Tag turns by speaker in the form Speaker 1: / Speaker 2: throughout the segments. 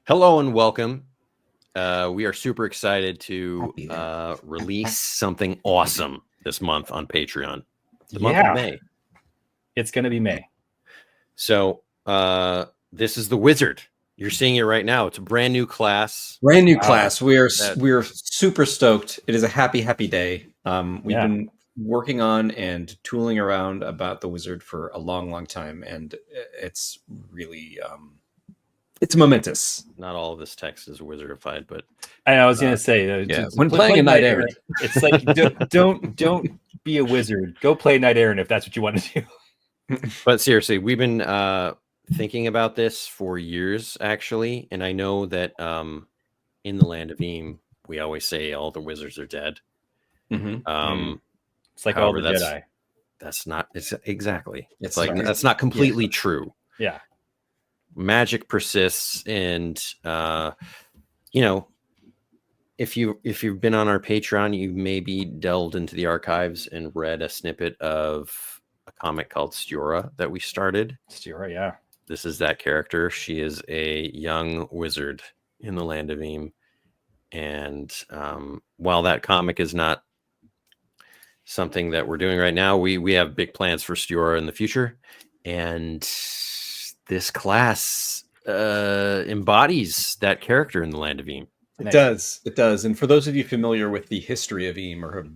Speaker 1: Hello and welcome. We are super excited to release something awesome this month on Patreon. The month of May.
Speaker 2: It's going to be May.
Speaker 1: So this is the Wizard. You're seeing it right now. It's a brand new class.
Speaker 3: Brand new class. We are super stoked. It is a happy day. We've been working on and tooling around about the Wizard for a long time, and it's really it's momentous.
Speaker 1: Not all of this text is wizardified, but
Speaker 2: I was going to say,
Speaker 3: when playing a Knight Errant,
Speaker 2: it's like don't be a wizard. Go play Knight Errant if that's what you want to do.
Speaker 1: But seriously, we've been thinking about this for years, actually, and I know that in the Land of Eam, we always say all the wizards are dead.
Speaker 2: Mm-hmm. It's like all the Jedi.
Speaker 1: That's not. It's exactly.
Speaker 3: It's
Speaker 1: like that's not completely true.
Speaker 2: Yeah.
Speaker 1: Magic persists, and if you've been on our Patreon, you've maybe delved into the archives and read a snippet of a comic called Stiora that we started.
Speaker 2: Stiora, yeah.
Speaker 1: This is that character. She is a young wizard in the Land of Eam, and while that comic is not something that we're doing right now, we have big plans for Stiora in the future, and this class embodies that character in the Land of Eam.
Speaker 3: It does. And for those of you familiar with the history of Eam or have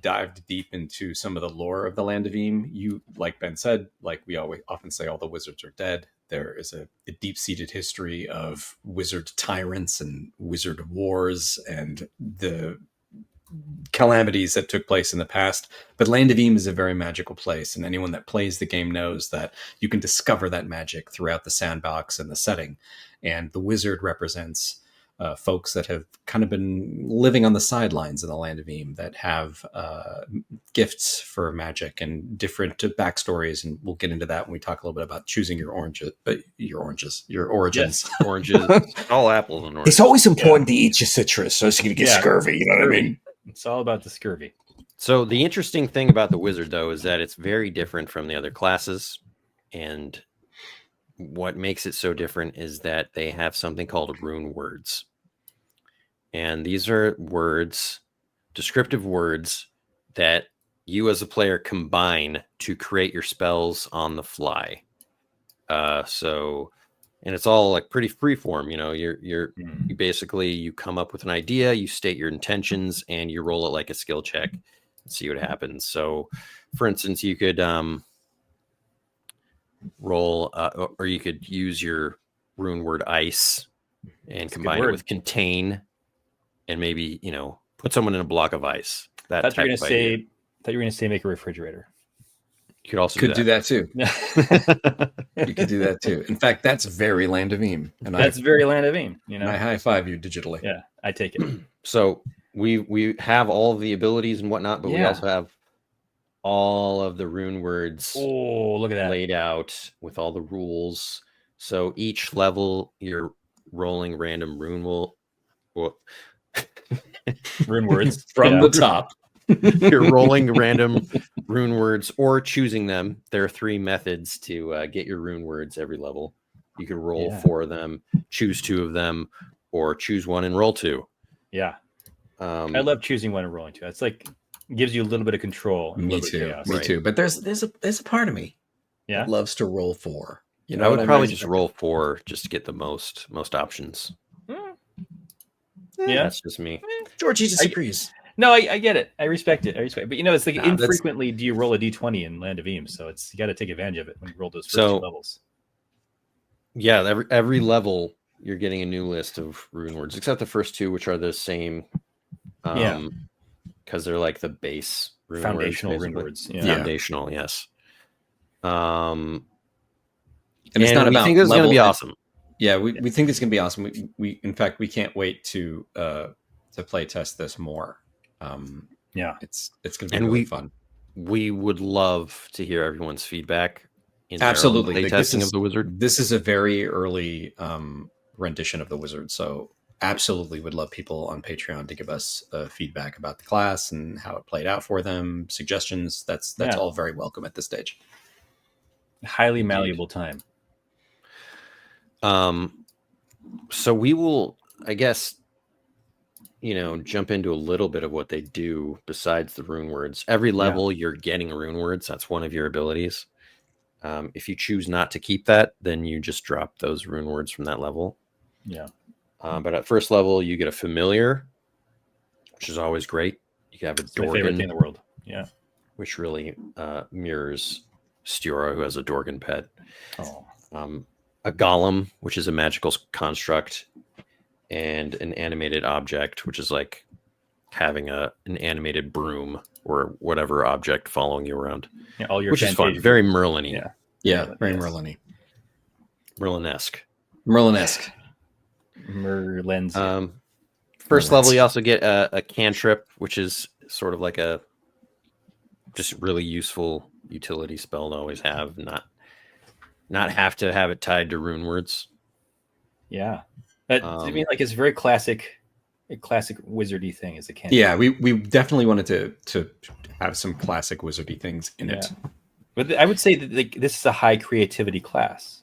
Speaker 3: dived deep into some of the lore of the Land of Eam, you, like Ben said, like we often say, all the wizards are dead. There is a deep-seated history of wizard tyrants and wizard wars and the calamities that took place in the past. But Land of Eam is a very magical place, and anyone that plays the game knows that you can discover that magic throughout the sandbox and the setting. And the wizard represents folks that have kind of been living on the sidelines in the Land of Eam, that have gifts for magic and different backstories, and we'll get into that when we talk a little bit about choosing your origins.
Speaker 1: Yes, oranges, all apples and oranges.
Speaker 4: It's always important to eat your citrus, so you're gonna get scurvy. You know what I mean?
Speaker 2: It's all about the scurvy.
Speaker 1: So the interesting thing about the Wizard, though, is that it's very different from the other classes. And what makes it so different is that they have something called rune words. And these are words, descriptive words, that you as a player combine to create your spells on the fly. And it's all like pretty freeform, you basically, you come up with an idea, you state your intentions, and you roll it like a skill check and see what happens. So for instance, you could roll, or you could use your rune word ice and combine it with contain, and maybe, put someone in a block of ice.
Speaker 2: I thought you were going to say make a refrigerator.
Speaker 1: You could also
Speaker 3: do that too. You could do that too. In fact, that's very Land of Eam. And
Speaker 2: that's very Land of Eam.
Speaker 3: And I high five you digitally.
Speaker 2: Yeah, I take it.
Speaker 1: So we have all of the abilities and whatnot, but we also have all of the rune words.
Speaker 2: Oh, look at that,
Speaker 1: laid out with all the rules. So each level, you're rolling random rune
Speaker 2: words
Speaker 3: from the top.
Speaker 1: You're rolling random rune words or choosing them. There are 3 methods to get your rune words every level. You can roll 4 of them, choose 2 of them, or choose 1 and roll 2.
Speaker 2: Yeah. I love choosing 1 and rolling 2. It's like gives you a little bit of control.
Speaker 3: Me too. Me too. But there's a part of me that loves to roll 4.
Speaker 1: I would probably just roll 4 just to get the most options.
Speaker 2: Yeah,
Speaker 1: that's just me.
Speaker 3: Georgie disagrees.
Speaker 2: No, I get it. I respect it. But it's like infrequently do you roll a d20 in Land of Eam, so you got to take advantage of it when you roll those first 2 levels.
Speaker 1: Yeah, every level you're getting a new list of rune words, except the first 2, which are the same. Because they're like the base
Speaker 2: foundational rune words.
Speaker 1: Foundational, yes.
Speaker 3: And it's not about.
Speaker 1: We think this is going to be awesome.
Speaker 3: Yeah, we think it's going to be awesome. We in fact we can't wait to play test this more. It's going to be really fun.
Speaker 1: We would love to hear everyone's feedback.
Speaker 3: Absolutely,
Speaker 1: play testing of the Wizard.
Speaker 3: This is a very early rendition of the Wizard, so absolutely would love people on Patreon to give us feedback about the class and how it played out for them. Suggestions. That's all very welcome at this stage.
Speaker 2: Highly malleable time.
Speaker 1: So we will, I guess, jump into a little bit of what they do besides the rune words. Every level you're getting rune words. That's one of your abilities. If you choose not to keep that, then you just drop those rune words from that level.
Speaker 2: Yeah.
Speaker 1: But at first level, you get a familiar, which is always great. You can have a Dorgan,
Speaker 2: my favorite thing in the world. Yeah.
Speaker 1: Which really mirrors Stura, who has a Dorgan pet.
Speaker 2: Oh.
Speaker 1: A golem, which is a magical construct, and an animated object, which is like having an animated broom or whatever object following you around.
Speaker 2: Yeah, all your
Speaker 1: which is fun. Very Merlin-y.
Speaker 3: Yeah, very Merlin-y.
Speaker 1: Merlin-esque.
Speaker 3: Merlin-esque.
Speaker 2: Merlens.
Speaker 1: First level, you also get a cantrip, which is sort of like a just really useful utility spell to always have, not have to have it tied to rune words.
Speaker 2: Yeah. I mean, like, it's very classic wizardy thing as a cantrip.
Speaker 3: Yeah, we definitely wanted to have some classic wizardy things in it.
Speaker 2: But I would say that this is a high creativity class.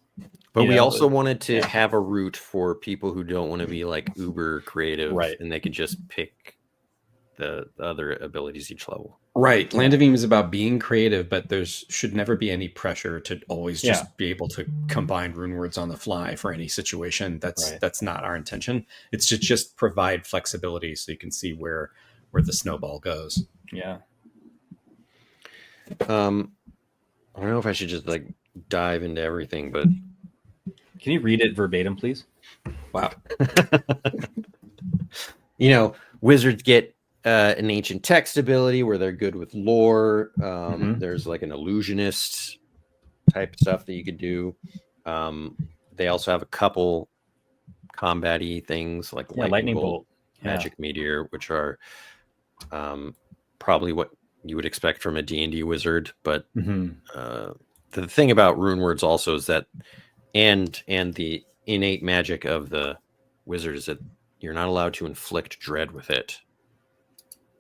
Speaker 1: But we also wanted to have a route for people who don't want to be like uber creative,
Speaker 2: right?
Speaker 1: And they can just pick the other abilities each level.
Speaker 3: Right. Land of Eam is about being creative, but should never be any pressure to always just be able to combine rune words on the fly for any situation. That's not our intention. It's to just provide flexibility so you can see where the snowball goes.
Speaker 2: Yeah.
Speaker 1: I don't know if I should just like dive into everything, but
Speaker 2: can you read it verbatim, please?
Speaker 3: Wow.
Speaker 1: Wizards get an ancient text ability where they're good with lore. There's like an illusionist type stuff that you could do. They also have a couple combat-y things like lightning bolt, magic meteor, which are probably what you would expect from a D&D wizard. But the thing about rune words also is that and the innate magic of the wizard is that you're not allowed to inflict dread with it.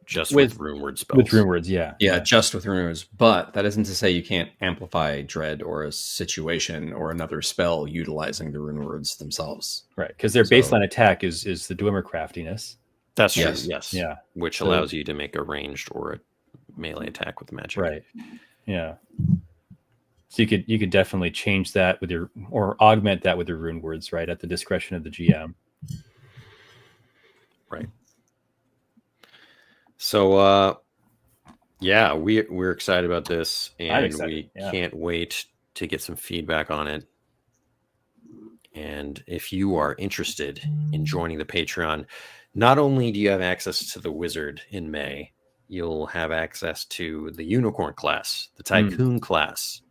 Speaker 1: Just with rune word spells.
Speaker 2: With rune words, yeah,
Speaker 3: just with rune words. But that isn't to say you can't amplify dread or a situation or another spell utilizing the rune words themselves.
Speaker 2: Right, because their baseline attack is the Dwemer craftiness.
Speaker 1: That's true. Yes.
Speaker 2: Yeah.
Speaker 1: Which allows you to make a ranged or a melee attack with magic.
Speaker 2: Right. Yeah. So you could definitely change that or augment that with your rune words, right, at the discretion of the GM.
Speaker 1: Right. So, we're excited about this, and we can't wait to get some feedback on it. And if you are interested in joining the Patreon, not only do you have access to the Wizard in May, you'll have access to the Unicorn class, the Tycoon class,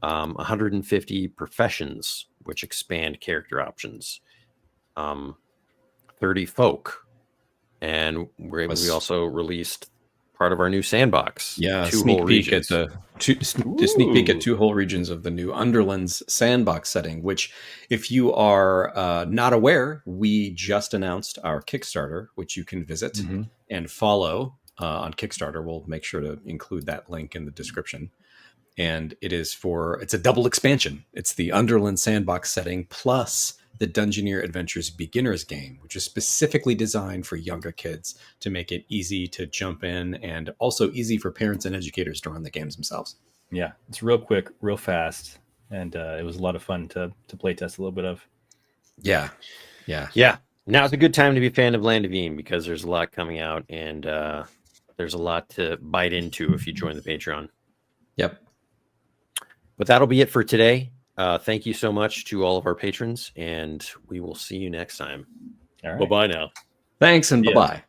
Speaker 1: 150 professions, which expand character options, 30 folk. And we also released part of our new sandbox.
Speaker 3: Yeah, sneak peek at two whole regions of the new Underlands sandbox setting. Which, if you are not aware, we just announced our Kickstarter, which you can visit and follow on Kickstarter. We'll make sure to include that link in the description. And it's a double expansion. It's the Underlands sandbox setting plus the Dungeoneer Adventures Beginner's Game, which is specifically designed for younger kids to make it easy to jump in and also easy for parents and educators to run the games themselves.
Speaker 2: Yeah, it's real quick, real fast, and it was a lot of fun to play test a little bit of.
Speaker 3: Yeah.
Speaker 1: Now's a good time to be a fan of Land of Eam because there's a lot coming out, and there's a lot to bite into if you join the Patreon.
Speaker 3: Yep.
Speaker 1: But that'll be it for today. Thank you so much to all of our patrons, and we will see you next time.
Speaker 2: All right.
Speaker 1: Bye-bye now.
Speaker 3: Thanks, and bye-bye.